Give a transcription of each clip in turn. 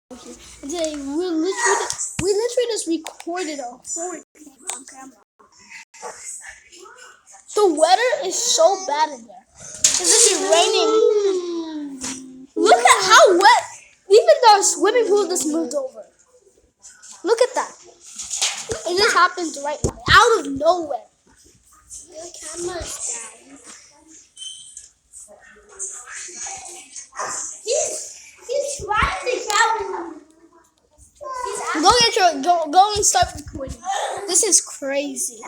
And today we literally just recorded a horror game on camera. The weather is so bad in there. It's literally raining. Look at how wet. Even the swimming pool just moved over. Look at that. It just happened right now, out of nowhere. The camera's down. He's trying to go. Go and start recording. This is crazy.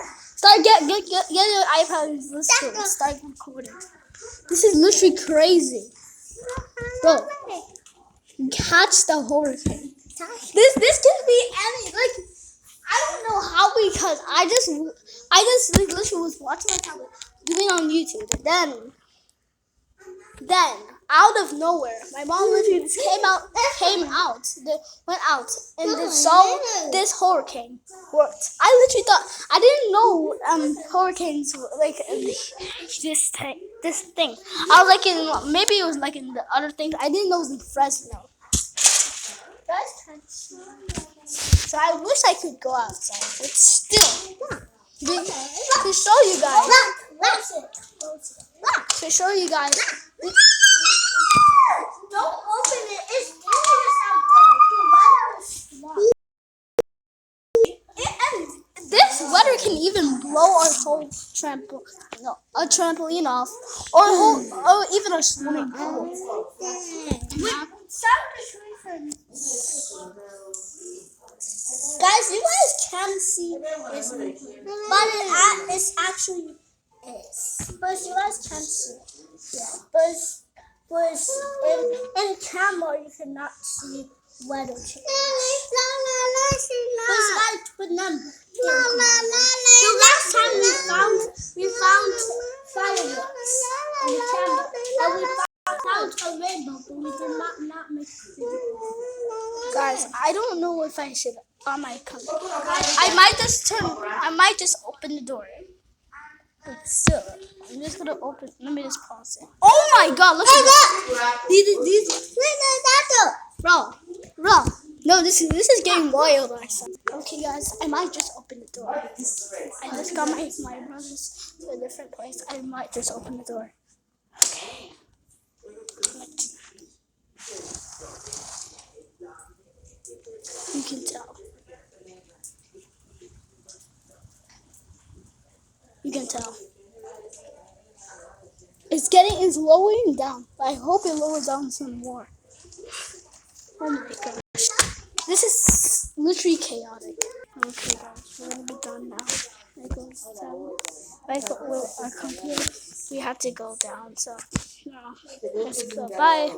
Get your iPad and start recording. This is literally crazy. Bro, catch the horror thing. This can be any I don't know how, because I just literally was watching my tablet doing on YouTube, and then out of nowhere, my mom literally just went out, and then saw this hurricane worked. I literally thought, I didn't know hurricanes were this thing. I was maybe it was in the other things. I didn't know it was in Fresno. Guys can't see. So I wish I could go outside, but still, to show you guys. To show you guys. Don't open it. It's dangerous out there. The weather is and this weather can even blow our whole trampoline off, or even a swimming pool. Guys, you guys can see this, but it's actually is. But you guys can see. Yeah. But in camera you cannot see weather change. But remember, the last time we found fireworks in the camera, and we found a rainbow, but we did not make a video. Guys, I don't know if I should on my computer. I might just open the door. But still, I'm just gonna open. Let me just pause it. Oh my God! Look at this. These. Bro. No, this is getting wild. Okay, guys, I might just open the door. I just got my brothers to a different place. I might just open the door. Okay. You can tell. You can tell. It's lowering down. I hope it lowers down some more. Oh my gosh. This is literally chaotic. Okay guys, we're gonna be done now. It goes down. With our computer, we have to go down, so no. Let's go. Bye.